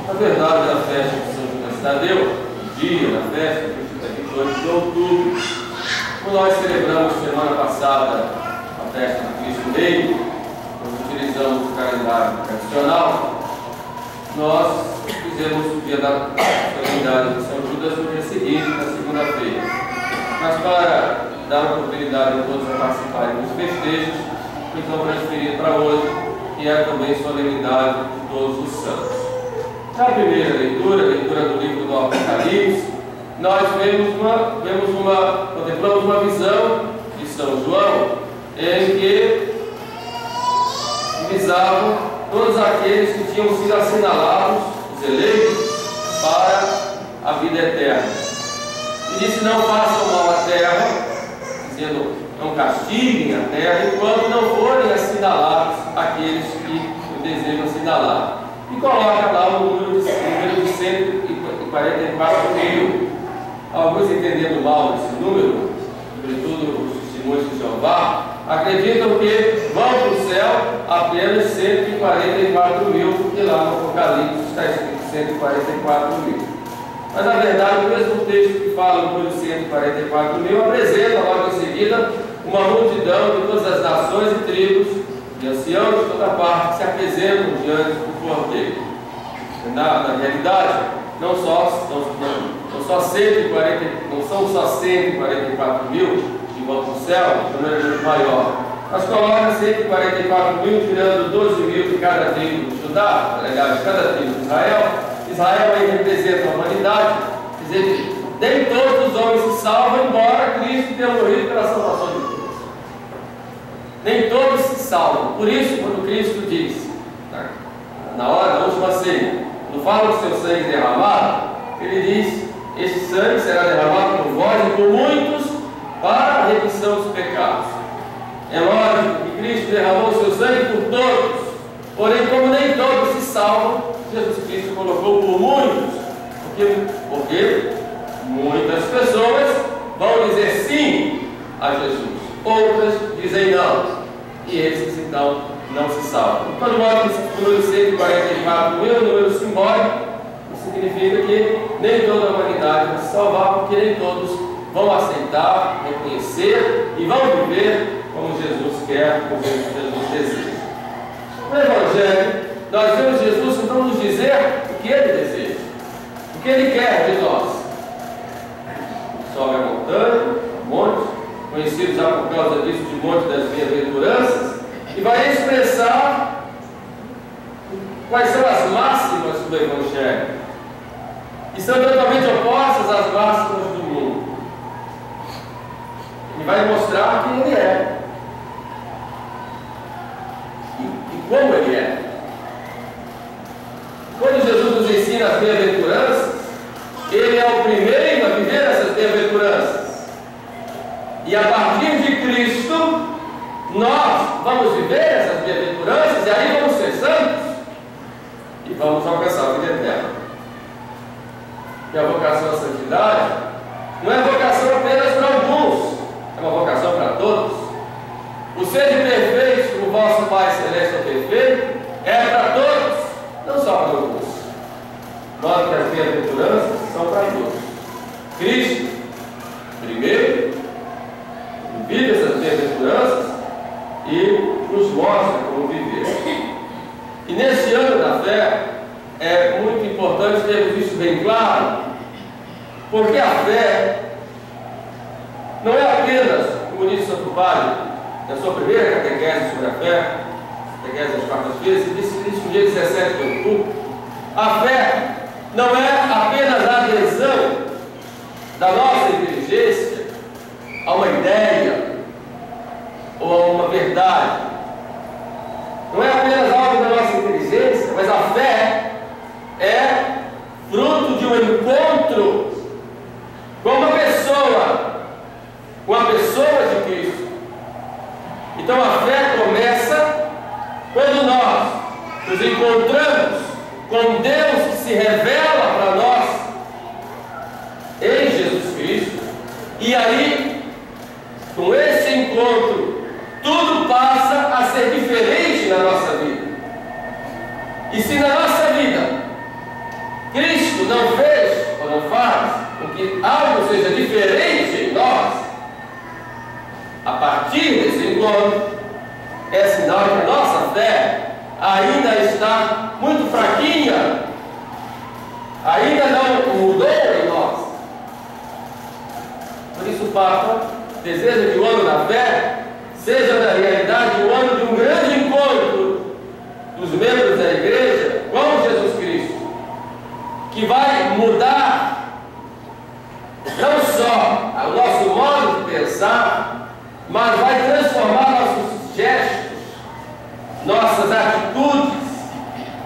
Na verdade, da festa de São Judas Tadeu, o dia da festa, 28 de outubro, como nós celebramos semana passada a festa do Cristo Rei, nós utilizamos o calendário tradicional, nós fizemos o dia da solenidade de São Judas no dia seguinte, na segunda-feira. Mas para dar oportunidade a todos a participarem dos festejos, então transferido para hoje, que é também solenidade de todos os santos. Na primeira leitura, leitura do livro do Apocalipse, nós contemplamos uma visão de São João em que visavam todos aqueles que tinham sido assinalados, os eleitos, para a vida eterna. E disse: não façam mal à terra, dizendo, não castiguem a terra, enquanto não forem assinalados aqueles que o desejam assinalar. E coloca lá o número de 144 mil. Alguns, entendendo mal esse número, sobretudo os testemunhos de Jeová, acreditam que vão para o céu apenas 144 mil, porque lá no Apocalipse está escrito 144 mil. Mas na verdade, o mesmo texto que fala o número 144 mil apresenta logo em seguida uma multidão de todas as nações e tribos, de anciãos de toda parte, que se apresentam diante do Cordeiro. Na realidade, não são só 144 mil que vão para o céu, o número é muito maior, mas coloca 144 mil, tirando 12 mil de cada tribo de Judá, aliás, de cada tribo de Israel. Israel aí representa a humanidade, quer dizer, nem todos os homens se salvam, embora Cristo tenha morrido pela salvação de todos. Nem todos se salvam. Por isso, quando Cristo diz, na hora da última ceia, quando fala do seu sangue derramado, ele diz: esse sangue será derramado por vós e por muitos para a remissão dos pecados. É lógico que Cristo derramou o seu sangue por todos, porém, como nem todos se salvam, Jesus Cristo colocou por muitos, porque muitas pessoas vão dizer sim a Jesus, outras dizem não, e esses então não se salvam. Quando mostra o número 144 mil, o número simbólico, significa que nem toda a humanidade vai se salvar, porque nem todos vão aceitar, reconhecer e vão viver como Jesus quer, como Jesus deseja. No Evangelho, nós vemos Jesus então nos dizer o que Ele deseja, o que Ele quer de nós. Sobe a montanha, monte, conhecido já por causa disso de Monte das Bem-aventuranças, e vai expressar quais são as máximas do Evangelho, que são totalmente opostas às máximas do mundo. Ele vai mostrar quem Ele é e como Ele é. Quando Jesus nos ensina as bem-aventuranças, Ele é o primeiro a viver essas bem-aventuranças. E a partir de Cristo, nós vamos viver essas bem-aventuranças e aí vamos ser santos e vamos alcançar a vida eterna. E a vocação à santidade não é vocação apenas para alguns, é uma vocação para todos. O ser de perfeitos, como o vosso Pai Celeste é perfeito, é para todos, não só para alguns. Nós que as bem-aventuranças são para todos. Cristo, primeiro, vive essas bem-aventuranças e nos mostra como viver. E nesse ano da fé, é muito importante termos isso bem claro, porque a fé não é apenas, como disse Santo Padre, na sua primeira catequese sobre a fé, catequese das quartas-feiras, ele disse no dia 17 de outubro, a fé não é apenas a adesão da nossa inteligência a uma ideia ou a uma verdade. Não é apenas algo da nossa inteligência, mas a fé é fruto de um encontro com uma pessoa de Cristo. Então a fé começa quando nós nos encontramos com Deus que se revela para nós em Jesus Cristo, e aí, com esse encontro, tudo passa a ser E se na nossa vida Cristo não fez ou não faz com que algo seja diferente em nós, a partir desse encontro, é sinal que a nossa fé ainda está muito fraquinha, ainda não mudou em nós. Por isso o Papa deseja que o ano da fé seja na realidade o ano de um grande encontro dos membros da igreja com Jesus Cristo, que vai mudar não só o nosso modo de pensar, mas vai transformar nossos gestos, nossas atitudes,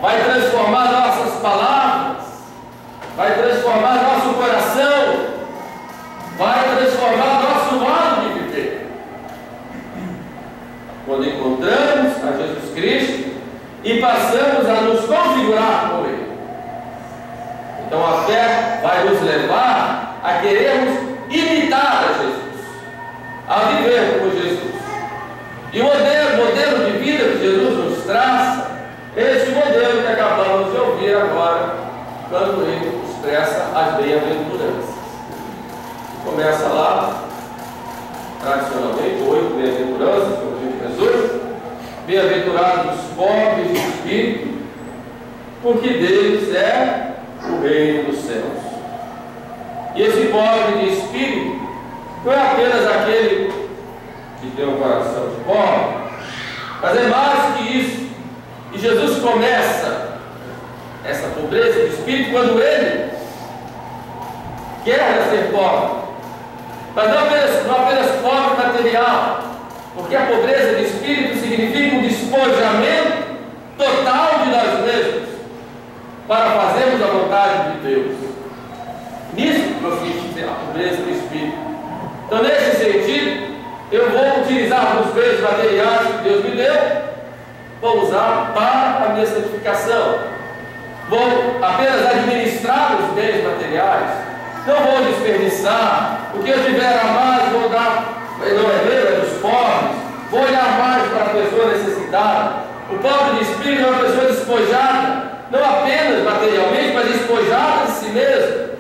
vai transformar nossas palavras, vai transformar nosso coração, vai transformar nosso modo de viver. Quando encontramos a Jesus Cristo e passamos a nos configurar com Ele. Então a fé vai nos levar a querermos imitar a Jesus, a viver como Jesus. E o modelo de vida que Jesus nos traça é esse modelo que acabamos de ouvir agora, quando Ele expressa as bem-aventuranças. Começa lá, tradicionalmente, 8 bem-aventuranças, como a gente pensou. Bem-aventurados os pobres de espírito, porque deles é o reino dos céus. E esse pobre de espírito não é apenas aquele que tem um coração de pobre, mas é mais que isso. E Jesus começa essa pobreza de espírito quando Ele quer ser pobre, mas não apenas pobre material, porque a pobreza de espírito significa um despojamento total de nós mesmos para fazermos a vontade de Deus. Nisso consiste a pobreza do espírito. Então, nesse sentido, eu vou utilizar os bens materiais que Deus me deu, vou usar para a minha santificação, vou apenas administrar os bens materiais, não vou desperdiçar. O que eu tiver a mais, vou dar, não é meu, é dos pobres, vou olhar mais para a pessoa necessitada. O pobre de espírito é uma pessoa despojada, não apenas materialmente, mas despojada de si mesmo,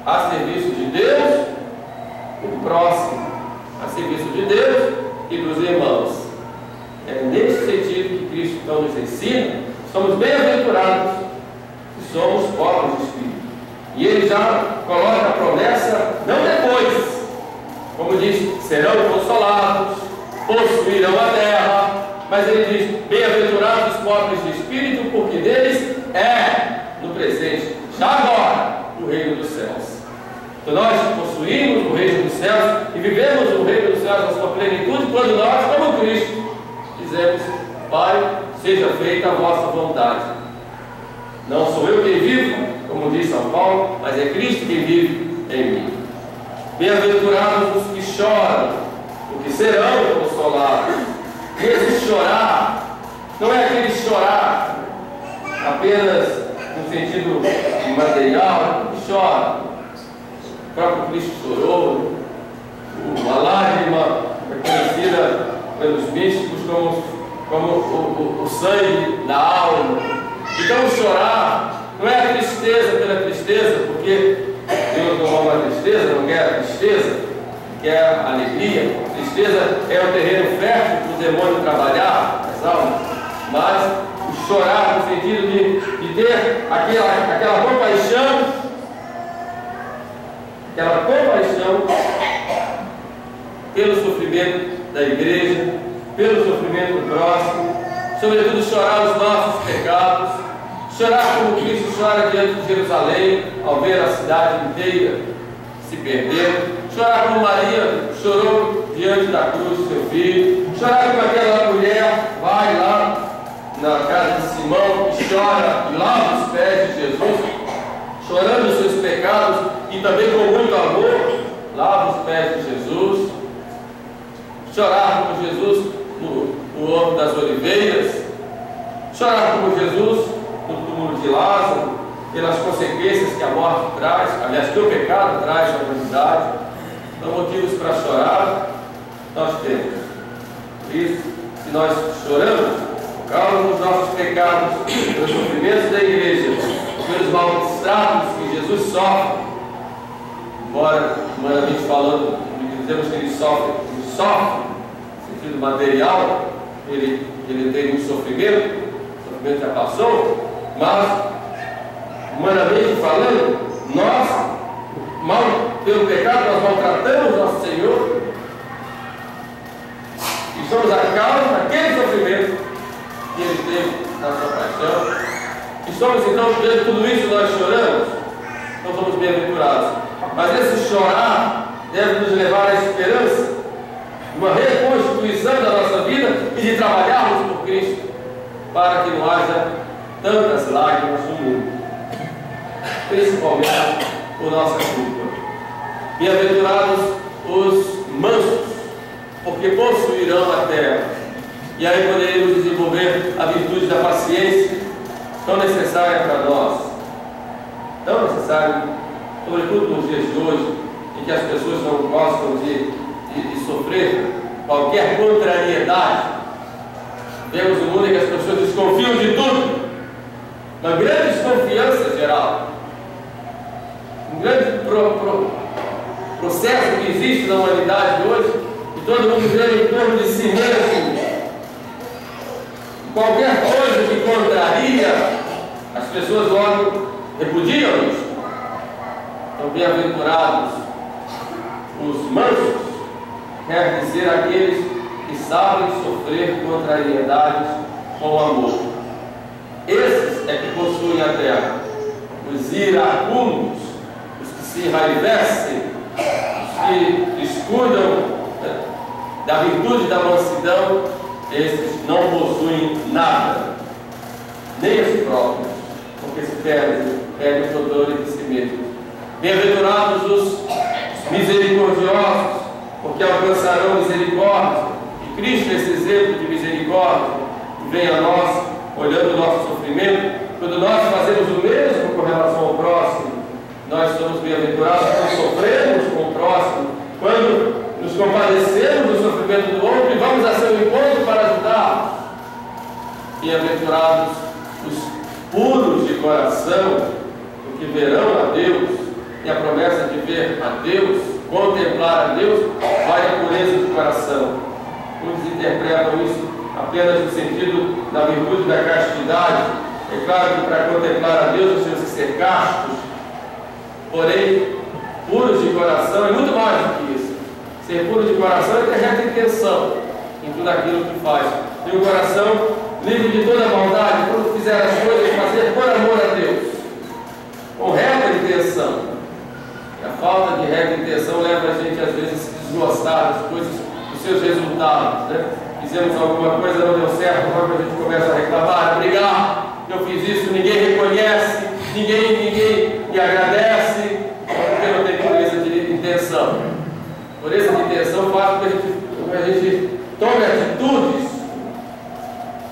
a serviço de Deus e do próximo, a serviço de Deus e dos irmãos. É nesse sentido que Cristo então nos ensina. Somos bem-aventurados e somos pobres de espírito. E Ele já coloca a promessa, não depois, como diz, serão consolados, possuirão a terra, mas Ele diz, bem-aventurados os pobres de espírito, porque deles é, no presente, já agora, o reino dos céus. Então nós possuímos o reino dos céus e vivemos o reino dos céus na sua plenitude quando nós, como Cristo, dizemos, Pai, seja feita a vossa vontade. Não sou eu quem vivo, como diz São Paulo, mas é Cristo quem vive em mim. Bem-aventurados os que choram, porque serão consolados. E esse chorar não é aquele chorar apenas no sentido material, que chora. O próprio Cristo chorou, uma lágrima é conhecida pelos místicos como o sangue da alma. Então o chorar não é a tristeza pela tristeza, porque Deus não ama a tristeza, não quer a tristeza, quer a alegria. A tristeza é o terreno fértil para o demônio trabalhar nas almas, mas o chorar no sentido de ter aquela compaixão pelo sofrimento da igreja, pelo sofrimento do próximo, sobretudo chorar os nossos pecados, chorar como Cristo chora diante de Jerusalém, ao ver a cidade inteira se perder, chorar como Maria chorou diante da cruz do seu filho, chorar como aquela mulher vai lá na casa de Simão e chora e lava os pés de Jesus, chorando os seus pecados e também com muito amor, lava os pés de Jesus. Chorar como Jesus no Horto das Oliveiras, chorar como Jesus no túmulo de Lázaro, pelas consequências que a morte traz, aliás, que o pecado traz à humanidade. Então, motivos para chorar nós temos. Por isso, se nós choramos, por causa dos nossos pecados, pelos sofrimentos da igreja, pelos maus tratos que Jesus sofre, embora, humanamente falando, dizemos que ele sofre, no sentido material, ele tem um sofrimento, o sofrimento já passou, mas, humanamente falando, nós, pelo pecado, nós maltratamos nosso Senhor, e somos a causa daquele sofrimento que ele teve na sua paixão. E somos, então, diante de tudo isso, nós choramos, não somos bem-aventurados. Mas esse chorar deve nos levar à esperança, uma reconstituição da nossa vida e de trabalharmos por Cristo, para que não haja tantas lágrimas no mundo, principalmente por nossa culpa. Bem-aventurados os mansos, porque possuirão a terra. E aí poderemos desenvolver a virtude da paciência, tão necessária para nós, tão necessária, sobretudo nos dias de hoje, em que as pessoas não gostam de sofrer qualquer contrariedade. Vemos um mundo em que as pessoas desconfiam de tudo, uma grande desconfiança geral, um grande processo que existe na humanidade hoje, e todo mundo vê em torno de si mesmo. Qualquer coisa que contraria, as pessoas logo repudiam isso. Então, bem-aventurados os mansos, quer dizer aqueles que sabem sofrer contrariedades com amor. Esses é que possuem a terra. Os iracundos, os que se enraivecem, os que escudam da virtude da mansidão, esses não possuem nada, nem os próprios, porque se perdem o controle de si mesmos. Bem-aventurados os misericordiosos, porque alcançarão misericórdia. E Cristo é esse exemplo de misericórdia que vem a nós, olhando o nosso sofrimento. Quando nós fazemos o mesmo com relação ao próximo, nós somos bem-aventurados quando sofremos com o próximo, quando nos compadecemos do sofrimento do outro e vamos a seu encontro para ajudar. Bem-aventurados os puros de coração, porque verão a Deus, e a promessa de ver a Deus, contemplar a Deus, vai a pureza de coração. Muitos interpretam isso apenas no sentido da virtude da castidade. É claro que para contemplar a Deus nós temos que ser castos, porém, puros de coração é muito mais do que isso. Ser puro de coração é ter reta intenção em tudo aquilo que faz. Ter um coração livre de toda maldade, quando fizer as coisas, fazer por amor a Deus, com reta intenção. E a falta de reta intenção leva a gente às vezes a se desgostar das coisas, dos seus resultados, né? Fizemos alguma coisa, não deu certo, logo a gente começa a reclamar, a brigar. Eu fiz isso, ninguém reconhece, ninguém me agradece, porque não tem pureza de intenção. Pureza de intenção faz com que a gente tome atitudes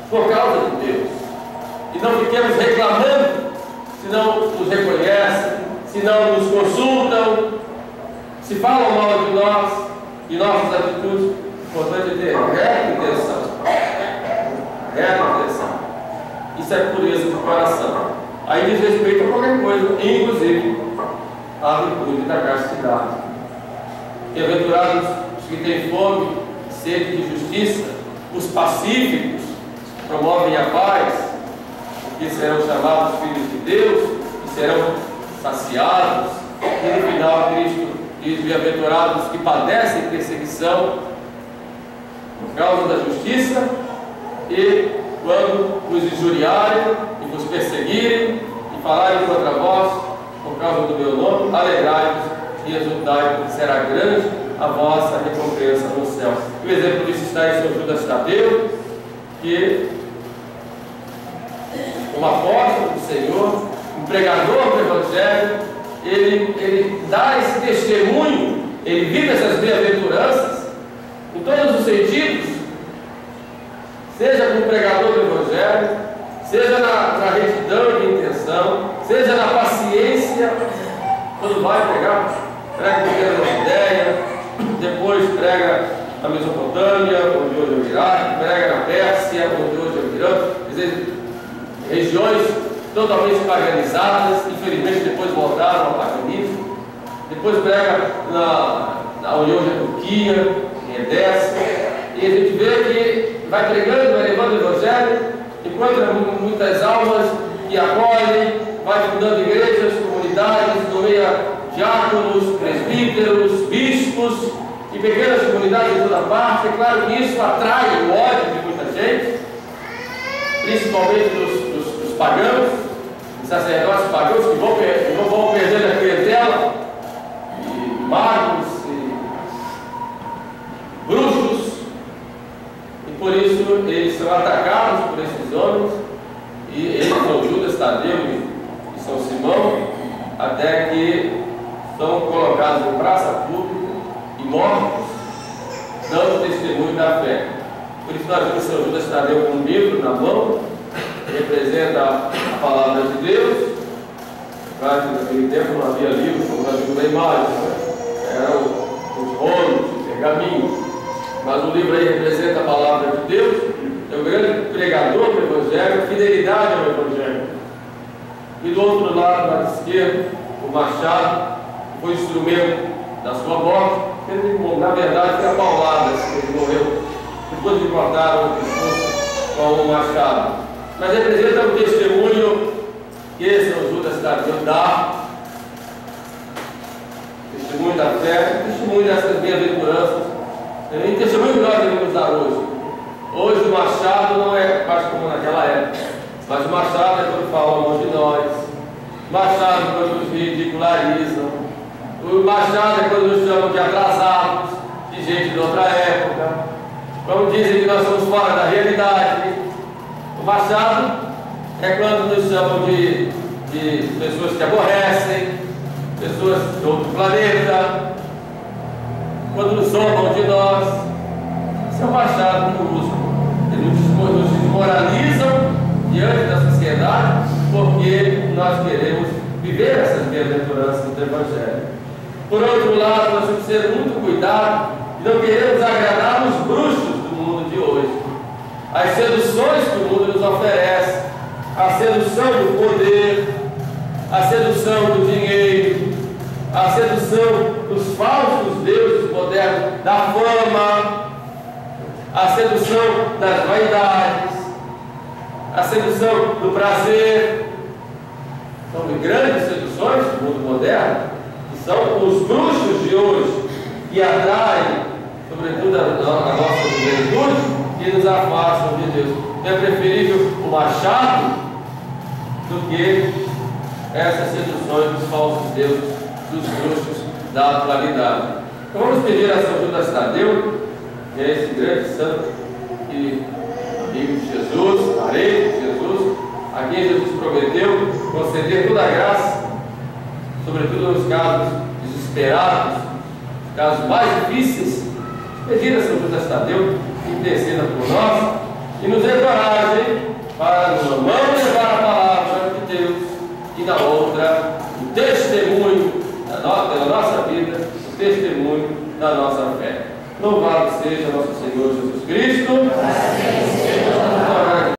por causa de Deus. E não fiquemos reclamando se não nos reconhecem, se não nos consultam, se falam mal de nós e nossas atitudes. O importante é ter reta intenção. Reta intenção. Isso é pureza de coração. Aí diz respeito a qualquer coisa, inclusive a virtude da castidade. Bem-aventurados os que têm fome, sede de justiça, os pacíficos, que promovem a paz, porque serão chamados filhos de Deus e serão saciados. E no final, Cristo diz: bem-aventurados os que padecem perseguição por causa da justiça, e quando vos injuriarem e vos perseguirem e falarem contra vós por causa do meu nome, alegrai-vos e exultai, porque será grande a vossa recompensa no céu. E o exemplo disso está em São Judas Tadeu, que um apóstolo do Senhor, um pregador do Evangelho, ele dá esse testemunho, ele vive essas bem-aventuranças em todos os sentidos, seja como pregador do Evangelho, seja na retidão de intenção, seja na paciência, quando vai pregar, prega primeiro uma ideia, depois prega na Mesopotâmia, onde hoje é o Iraque, prega na Pérsia, onde hoje é o Irã, quer dizer, regiões totalmente paganizadas, infelizmente depois voltaram ao paganismo. Depois prega onde hoje é a Turquia, em Edessa, e a gente vê que vai pregando, vai levando o Evangelho, encontra muitas almas que acolhem, vai fundando igrejas, comunidades, nomeia diáconos, presbíteros, bispos e pequenas comunidades de toda parte. É claro que isso atrai o ódio de muita gente, principalmente dos pagãos, dos sacerdotes pagãos que vão perder a clientela, e magos e bruxos, e por isso eles são atacados por esses homens, e eles são Judas Tadeu e São Simão, até que são colocados em praça pública e mortos, dando testemunho da fé. Por isso nós vemos São Judas Tadeu com um livro na mão, que representa a palavra de Deus. Claro que naquele tempo não havia livros como nós vimos na imagem, né? Eram os rolos, os pergaminhos, mas o livro aí representa a palavra de Deus. É o grande pregador do Evangelho, fidelidade ao Evangelho. E do outro lado, lado esquerdo, o machado, que foi instrumento da sua morte. Ele, na verdade, foi a pauladas que ele morreu, depois de cortar o pescoço com um machado. Mas representa o testemunho que São Judas Tadeu dá, testemunho da fé, testemunho dessas bem-aventuranças, e testemunho que nós devemos dar hoje. Hoje o machado não é mais como naquela época, mas o machado é quando falam mal de nós, o machado é quando nos ridicularizam, o machado é quando nos chamam de atrasados, de gente de outra época, quando dizem que nós somos fora da realidade. O machado é quando nos chamam de pessoas que aborrecem, pessoas de outro planeta, quando nos zombam de nós. Esse é o machado que eu uso. Eles nos desmoralizam diante da sociedade porque nós queremos viver essas bem-aventuranças do Evangelho. Por outro lado, nós temos que ter muito cuidado e não queremos agradar os bruxos do mundo de hoje. As seduções que o mundo nos oferece, a sedução do poder, a sedução do dinheiro, a sedução dos falsos deuses modernos, da fama, a sedução das vaidades, a sedução do prazer. São grandes seduções do mundo moderno, que são os bruxos de hoje, que atraem, sobretudo, a nossa juventude e nos afastam de Deus. É preferível o machado do que essas seduções dos falsos deuses, dos bruxos da atualidade. Então vamos pedir a São Judas Tadeu, que é esse grande santo e amigo de Jesus, parente de Jesus, a quem Jesus prometeu conceder toda a graça, sobretudo nos casos desesperados, nos casos mais difíceis. Pedir a São Judas Tadeu que interceda por nós e nos dê coragem para, numa mão, levar a palavra de Deus e na outra, o testemunho pela nossa vida, o testemunho da nossa fé. Louvado seja nosso Senhor Jesus Cristo.